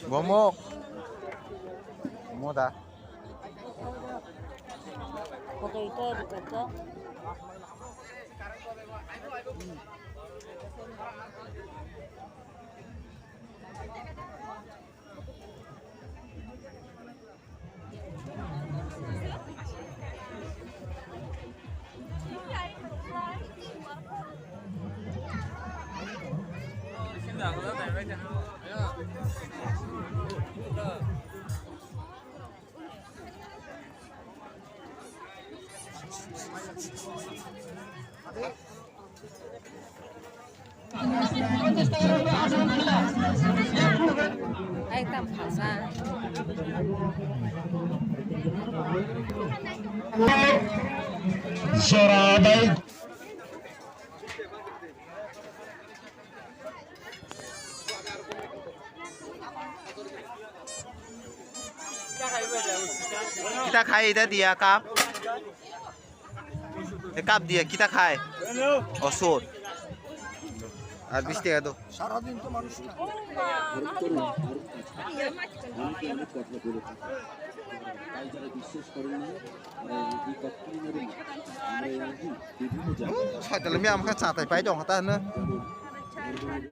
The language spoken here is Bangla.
Gomok. Muda. Potato dikocok. Ekdom khasa. Soraday. Kita khai এটা দিয়া কাপ কাপ দিয়া kita খায় অসুর আর 20 টাকা দাও সারাদিন তো মানুষ না ছয়তালে আমি আমাকে চাতাই পাই দং হাতা না